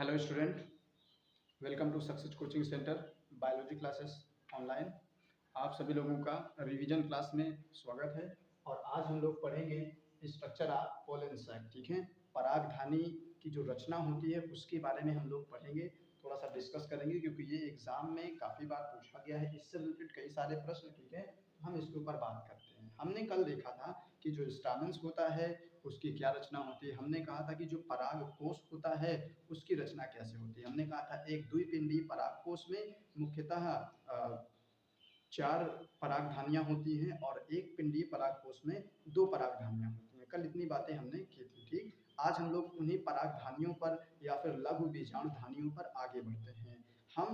Hello student, welcome to success coaching centre biology classes online. आप सभी लोगों का रिवीजन क्लास में स्वागत है। और आज हम लोग पढ़ेंगे स्ट्रक्चर ऑफ पोलन सैक। ठीक है, परागधानी की जो रचना होती है उसके बारे में हम लोग पढ़ेंगे, थोड़ा सा डिस्कस करेंगे क्योंकि ये एग्जाम में काफ़ी बार पूछा गया है, इससे रिलेटेड कई सारे प्रश्न। ठीक है, हम इसके ऊपर बात करते हैं। हमने कल देखा था कि जो स्टामेंस होता है उसकी क्या रचना होती है। हमने कहा था कि जो परागकोश होता है उसकी रचना कैसे होती है। हमने कहा था एक द्विपिंडी परागकोश में मुख्यतः 4 परागधानियां होती हैं और एक पिंडी परागकोश में 2 परागधानियां होती हैं। कल इतनी बातें हमने की थी। ठीक, आज हम लोग उन्हीं परागधानियों पर या फिर लघु बीजाणुधानियों पर आगे बढ़ते हैं। हम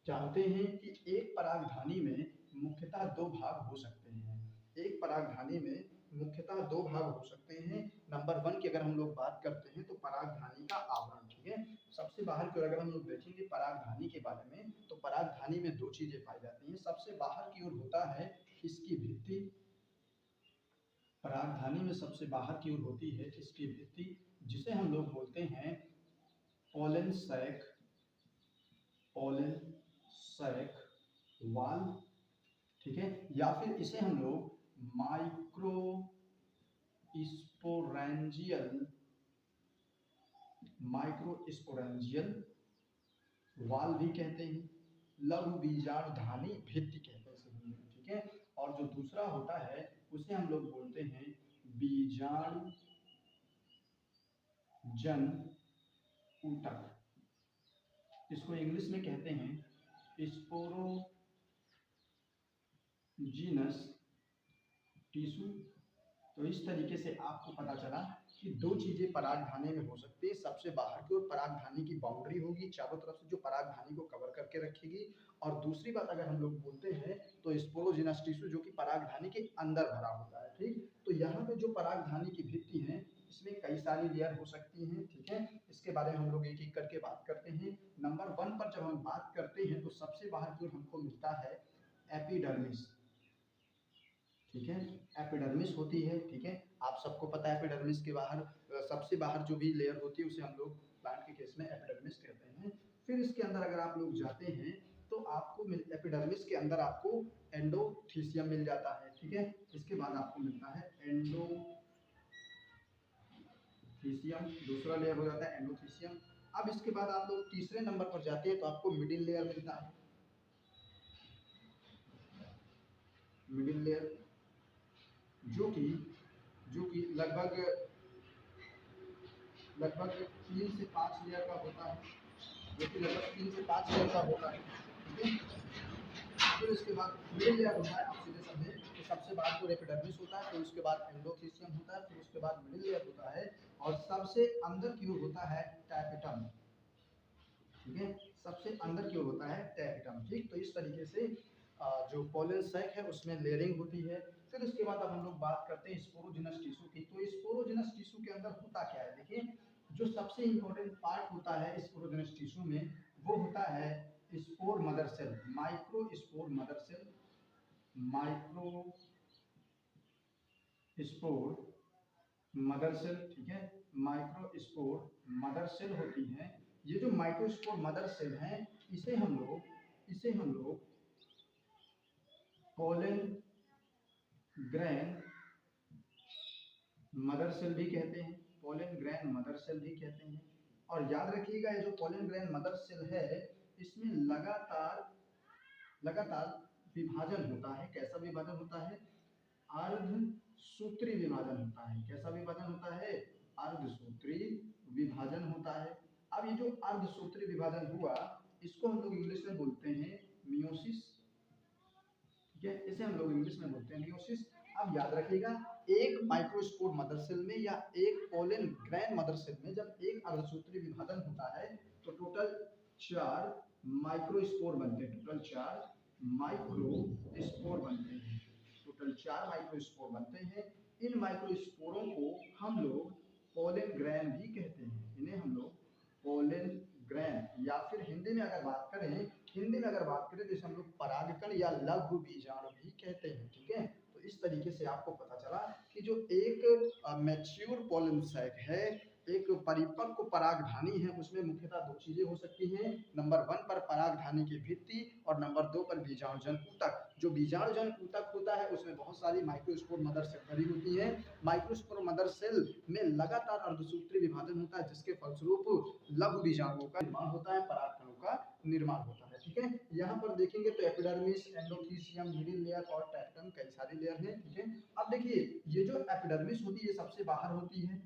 जानते हैं कि एक परागधानी में मुख्यतः 2 भाग हो सकते हैं। एक परागधानी में मुख्यतः 2 भाग हो सकते हैं। नंबर 1 की अगर हम लोग बात करते हैं तो परागधानी का आवरण। ठीक है, सबसे बाहर की ओर अगर हम लोग देखेंगे परागधानी के बारे में तो परागधानी में 2 चीजें पाई जाती हैं। सबसे बाहर की ओर होता है इसकी भित्ति। परागधानी में सबसे बाहर की ओर होती है इसकी भित्ति, जिसे हम लोग बोलते हैं पोलन सैक, पोलन सैक वाल। ठीक है, या फिर इसे हम लोग माइक्रो स्पोरेंजियल वाल भी कहते हैं, लघु बीजाणुधानी भित्ति कहते हैं। ठीक है, और जो दूसरा होता है उसे हम लोग बोलते हैं बीजाणु जन ऊतक। इसको इंग्लिश में कहते हैं स्पोरोजीनस टिश्यू। तो इस तरीके से आपको पता चला कि 2 चीजें परागधानी में हो सकती है। सबसे बाहर की ओर परागधानी की बाउंड्री होगी चारों तरफ से, जो परागधानी को कवर करके रखेगी। और दूसरी बात अगर हम लोग बोलते हैं तो स्पोरोजिनस टिश्यू, जो कि परागधानी के अंदर भरा होता है। ठीक, तो यहाँ पे जो परागधानी की भित्ति है इसमें कई सारी लेयर हो सकती हैं। ठीक है, इसके बारे में हम लोग एक एक करके बात करते हैं। नंबर 1 पर जब हम बात करते हैं तो सबसे बाहर की ओर हमको मिलता है एपिडर्मिस। ठीक है, एपिडर्मिस होती है। ठीक है, आप सबको पता है एपिडर्मिस के बाहर सबसे बाहर जो भी लेयर होती है उसे हम लोग प्लांट के केस में एपिडर्मिस कहते हैं। फिर इसके अंदर अगर आप लोग जाते हैं तो आपको एपिडर्मिस के अंदर आपको एंडोथीसियम मिल जाता है। ठीक है, इसके बाद आपको मिलता है एंडोथीसियम, दूसरा लेयर हो जाता है एंडोथीसियम। अब इसके बाद आप लोग तीसरे नंबर पर जाते हैं तो आपको मिडिल लेयर मिलता है। मिडिल लेयर जो कि लगभग 3 से 5 लेयर का होता है, ठीक है। फिर उसके बाद मिडिल लेयर होता है, आप सीधे समझे कि सबसे बाद तो एपिडर्मिस होता है, फिर उसके बाद एंडोथीसियम होता है, फिर उसके बाद मिडिल लेयर होता है और सबसे अंदर की ओर होता है टैपेटम। ठीक है, सबसे अंदर की ओर होता है टैपेटम। ठीक, तो इस तरीके से जो पोलन सैक है उसमें लेयरिंग होती है। फिर उसके बाद अब हम लोग बात करते हैं स्पोरोजिनस टिश्यू की। तो स्पोरोजिनस टिश्यू के अंदर होता क्या है, देखिए जो सबसे इंपॉर्टेंट पार्ट होता है स्पोरोजिनस टिश्यू में वो होता है spore mother cell, microspore mother cell. Microspore mother cell, ठीक है, माइक्रो स्पोर मदर सेल होती है। ये जो माइक्रो स्पोर मदर सेल है इसे हम लोग पोलन ग्रैन मदर सेल भी कहते हैं, पोलन ग्रैन मदर सेल भी कहते हैं। और याद रखिएगा ये जो पोलन ग्रैन मदर सेल है इसमें लगातार विभाजन होता है। कैसा विभाजन होता है? अर्धसूत्री विभाजन होता है। कैसा विभाजन होता है? अर्धसूत्री विभाजन होता है। अब ये जो अर्धसूत्री विभाजन हुआ इसको हम लोग इंग्लिश में बोलते हैं मियोसिस। ठीक है, इसे हम लोग इंग्लिश में बोलते हैं मियोसिस। अब याद रखिएगा एक माइक्रोस्पोर मदर सेल में या एक पोलन ग्रैन मदर सेल में जब एक अर्धसूत्री विभाजन होता है तो टोटल 4 माइक्रोस्पोर बनते हैं। टोटल 4 माइक्रोस्पोर बनते हैं। टोटल 4 माइक्रोस्पोर बनते हैं। इन माइक्रोस्पोरों को हम लोग पोलन ग्रैन भी कहते हैं। इन्हें हम लोग पोलन ग्रैन या फिर हिंदी में अगर बात करें तो इसे हम लोग परागकण या लघु बीजाणु भी कहते हैं। ठीक है, तो इस तरीके से आपको पता चला कि जो एक मैच्योर पोलन सैक है एक परिपक्व परागधानी है उसमें मुख्यतः दो चीजें हो सकती हैं। नंबर 1 पर परागधानी की भित्ति और नंबर 2 पर बीजाणुजन ऊतक। जो बीजाणुजन ऊतक होता है उसमें बहुत सारी माइक्रोस्पोर मदर सेल भरी होती है। माइक्रोस्पोर मदर सेल में लगातार अर्धसूत्रीय विभाजन होता है जिसके फलस्वरूप लघु बीजाणुओं का निर्माण होता है, परागकणों का निर्माण होता है। ठीक है, यहाँ पर देखेंगे तो एपिडर्मिस, एंडोथीसियम, मिडिल लेयर और टैक्टम कई सारे लेयर हैं। ठीक है, अब देखिए ये जो एपिडर्मिस होती है ये सबसे बाहर होती है।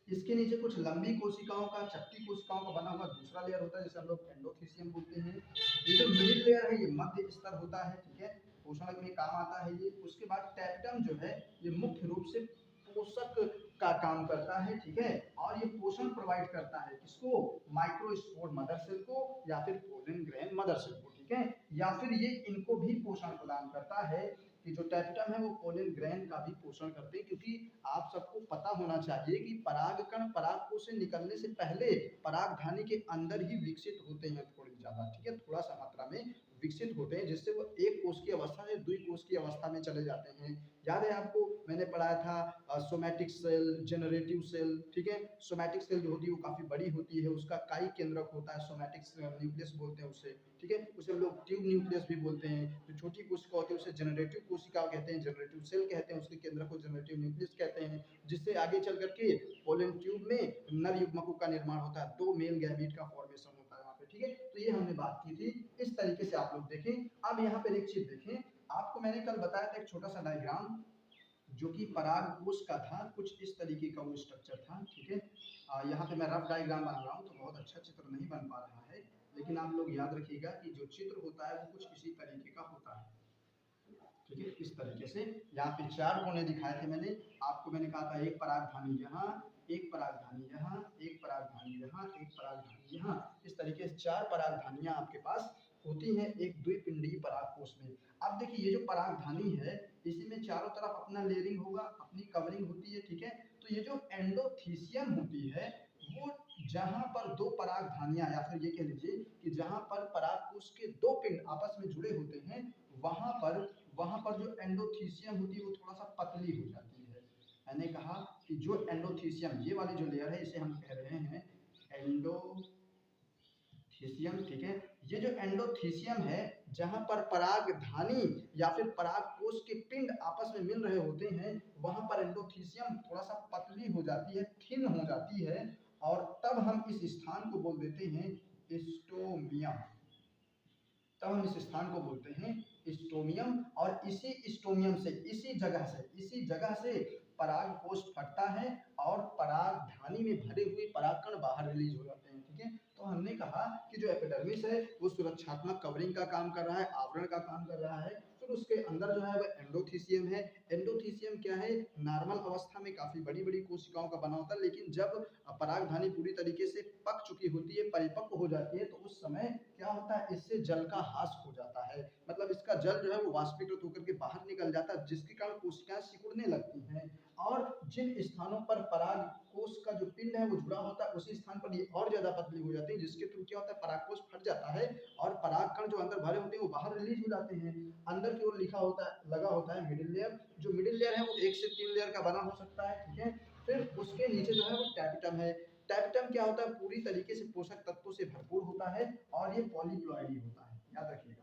इसके नीचे कुछ लंबी कोशिकाओं का, चपटी कोशिकाओं का बना हुआ दूसरा लेयर होता है जिसे हम लोग एंडोथीसियम बोलते हैं। ये जो मिडिल लेयर है ये मध्य स्तर होता है। ठीक है, पोषण में काम आता है ये। उसके बाद टैक्टम जो है ये मुख्य रूप से पोषक का काम करता है। ठीक है, और ये पोषण प्रोवाइड करता है किसको? माइक्रोस्पोर मदर सेल को या फिर पोलन ग्रेन मदर सेल को। ठीक है, या फिर ये इनको भी पोषण प्रदान करता है कि जो टैक्टम है वो पोलन ग्रेन का भी पोषण करते हैं। क्योंकि आप सबको पता होना चाहिए कि परागकण परागकोश से निकलने से पहले परागधानी के अंदर ही विकसित होते हैं थोड़ी ज्यादा। ठीक है, थोड़ा सा मात्रा में विकसित होते हैं जिससे वो एक कोश की अवस्था से दुई कोश की अवस्था में चले जाते हैं। याद है आपको मैंने पढ़ाया था सोमैटिक सेल, जनरेटिव सेल। ठीक है, सोमैटिक सेल जो होती है वो काफी बड़ी होती है, उसका काई केंद्रक होता है, सोमैटिक न्यूक्लियस बोलते हैं उसे। ठीक है, उसे हम लोग ट्यूब न्यूक्लियस भी बोलते हैं। जो छोटी कोशिका होती है उसे जनरेटिव कोशिका कहते हैं, जनरेटिव सेल कहते हैं, उसके केंद्र को जनरेटिव न्यूक्लियस कहते हैं। जिससे आगे चल करके पोलन ट्यूब में नर युग्मकों का निर्माण होता है, दो मेल गैमीट का फॉर्मेशन होता है वहाँ पे। ठीक है, तो ये हमने बात की थी। इस तरीके से आप लोग देखें। अब यहाँ पर एक चीज देखें, आपको मैंने कल बताया था एक छोटा सा डायग्राम जो कि परागकोश का था, कुछ इस तरीके का वो स्ट्रक्चर था। ठीक है, यहाँ पे मैं रफ डायग्राम बना रहा हूँ तो बहुत अच्छा चित्र नहीं बन पा रहा है, लेकिन आप लोग याद रखिएगा कि जो चित्र होता है वो कुछ इसी तरीके का होता है। ठीक है, इस तरीके से यहाँ पे चार कोने दिखाए थे मैंने आपको। मैंने कहा था एक परागधानी यहाँ, एक परागधानी यहाँ, एक परागधानी यहाँ, एक परागधानी यहाँ। इस तरीके से चार परागधानियां आपके पास होती हैं एक द्विपिंडीय परागकोश में। अब देखिए ये जो परागधानी है इसी में चारों तरफ अपना लेयरिंग होगा, अपनी कवरिंग होती है। ठीक है, तो ये जो एंडोथीसियम होती है वो जहां पर दो परागधानियां या फिर ये कह लीजिए कि जहां पर परागकोश के दो पिंड आपस में जुड़े होते हैं वहां पर जो एंडोथीसियम होती है वो थोड़ा सा पतली हो जाती है। मैंने कहा कि जो एंडोथीसियम ये वाली जो लेयर है इसे हम कह रहे हैं एंडोथीसियम। ठीक है, ये जो एंडोथीसियम है जहां पर परागधानी या फिर परागकोश के पिंड आपस में मिल रहे होते हैं वहां पर एंडोथीसियम थोड़ा सा पतली हो जाती है, थिन हो जाती है, और तब हम इस स्थान को बोल देते हैं स्टोमियम। तब हम इस स्थान को बोलते हैं स्टोमियम। और इसी स्टोमियम से इसी जगह से परागकोश फटता है और परागधानी में भरे हुए परागकण बाहर रिलीज हो जाते हैं। ठीक है, तो हमने कहा कि जो एपिडर्मिस है वो सुरक्षात्मक कवरिंग का काम कर रहा है, आवरण का काम कर रहा है। फिर उसके अंदर जो है वो एंडोथीसियम है। एंडोथीसियम क्या है? नॉर्मल अवस्था में काफी बड़ी बड़ी कोशिकाओं का बना होता है, लेकिन जब परागधानी पूरी तरीके से पक चुकी होती है, परिपक्व हो जाती है, तो उस समय क्या होता है इससे जल का ह्रास हो जाता है। मतलब इसका जल जो है वो वाष्पीकृत होकर के बाहर निकल जाता है जिसके कारण कोशिकाएं सिकुड़ने लगती हैं। और जिन स्थानों पर परागकोश का जो पिंड है वो जुड़ा होता है उसी स्थान पर ये और ज्यादा पतली हो जाती है, जिसके थ्रू क्या होता है परागकोश फट जाता है और परागकण जो अंदर भरे होते हैं वो बाहर रिलीज हो जाते हैं। अंदर की ओर लिखा होता है, लगा होता है मिडिल लेयर। जो मिडिल लेयर है वो 1 से 3 लेयर का बना हो सकता है। ठीक है, फिर उसके नीचे जो है वो टैपिटम है। टैपिटम क्या होता है? पूरी तरीके से पोषक तत्वों से भरपूर होता है और ये पॉलीप्लॉइडी होता है, याद रखिएगा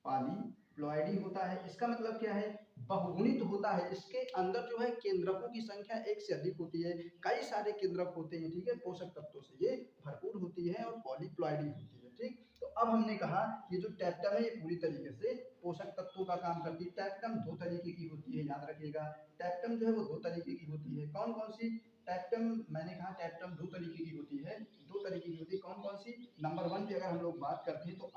पॉलीप्लॉइडी होता है। इसका मतलब क्या है? बहुगुणित होता है। इसके अंदर जो है केंद्रकों की संख्या एक से अधिक होती है, कई सारे केंद्रक होते हैं। ठीक है, पोषक तत्वों से ये भरपूर होती है और पॉलीप्लॉइडी होती है। ठीक, तो अब हमने कहा ये जो टैप्टम है ये पूरी तरीके से पोषक तत्वों का काम करती है। टैप्टम दो तरीके की होती है, याद रखिएगा टैप्टम जो है वो दो तरीके की होती है। कौन कौन सी? टैप्टम मैंने कहा टैप्टम दो तरीके की होती है, दो तरीके की होती है। कौन कौन सी? नंबर 1 की अगर हम लोग बात करते हैं तो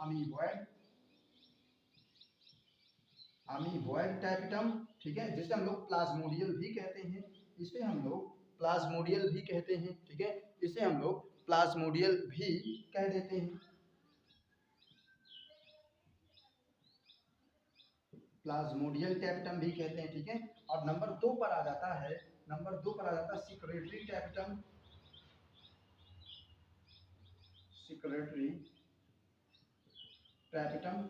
अमीबॉयड टैपिटम। ठीक है, जिसे हम लोग प्लाज्मोडियल भी कहते हैं, इसे हम लोग प्लाज्मोडियल भी कहते हैं। ठीक है, इसे हम लोग प्लाज्मोडियल भी कह देते हैं, प्लाज्मोडियल टैपिटम भी कहते हैं। ठीक है, और नंबर 2 पर आ जाता है, नंबर 2 पर आ जाता है secretory tapetum. Secretory tapetum,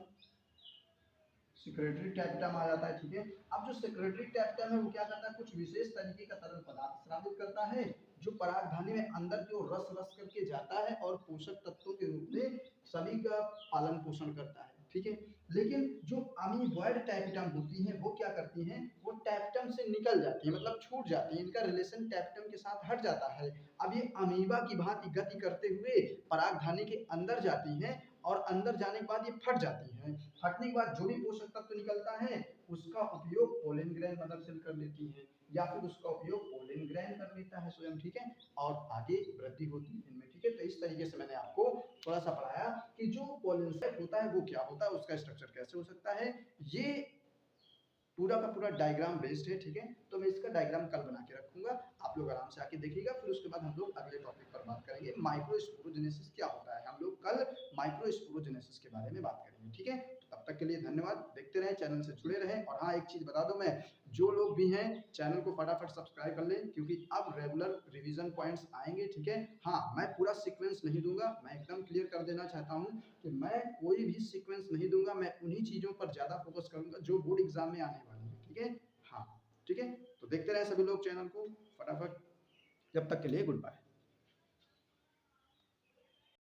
secretory tapetum आ जाता है, ठीक है। अब जो सिक्रेटरी टैप्टम है वो क्या करता है, कुछ विशेष तरीके का तरल पदार्थ स्रावित करता है जो परागधानी में अंदर की ओर रस रस करके जाता है और पोषक तत्वों के रूप में सभी का पालन पोषण करता है, ठीक है। लेकिन जो अमीबॉयड टैप्टम होती हैं वो क्या करती हैं, वो टैप्टम से निकल जाती है, मतलब छूट जाती है, इनका रिलेशन टैप्टम के साथ हट जाता है। अब ये अमीबा की भांति गति करते हुए परागधानी के अंदर जाती हैं और अंदर जाने के बाद ये फट जाती हैं। फटने के बाद जो भी पोषक तत्व निकलता है उसका उपयोग पोलन ग्रैन मदर सेल कर लेती है या फिर उसका उपयोग पोलन ग्रैन कर लेता है स्वयं, ठीक है, और आगे वृद्धि होती है इनमें, ठीक है। तो इस तरीके से मैंने आपको थोड़ा सा पढ़ाया कि जो पोलन सेल होता है वो क्या होता है, उसका स्ट्रक्चर कैसे हो सकता है। ये पूरा का पूरा डायग्राम बेस्ड है, ठीक है। तो मैं इसका डायग्राम कल बना के रखूंगा, आप लोग आराम से आके देखिएगा। फिर उसके बाद हम लोग अगले टॉपिक पर बात करेंगे, माइक्रोस्पोरोजेनेसिस क्या होता है। हम लोग कल माइक्रोस्पोरोजेनेसिस के बारे में बात करेंगे, ठीक है। तो तब तक के लिए धन्यवाद, देखते रहें, चैनल से जुड़े रहें। और हाँ, एक चीज बता दूं मैं, जो लोग भी हैं चैनल को फटाफट सब्सक्राइब कर लें क्योंकि अब रेगुलर रिवीजन पॉइंट्स आएंगे, ठीक है। हाँ, मैं पूरा सीक्वेंस नहीं दूंगा, मैं एकदम क्लियर कर देना चाहता हूँ कि मैं कोई भी सीक्वेंस नहीं दूंगा, मैं उन्हीं चीजों पर ज्यादा फोकस करूंगा जो बोर्ड एग्जाम में आने वाली है, ठीक है। हाँ, ठीक है। तो देखते रहे सभी लोग चैनल को फटाफट, जब तक के लिए गुड बाय।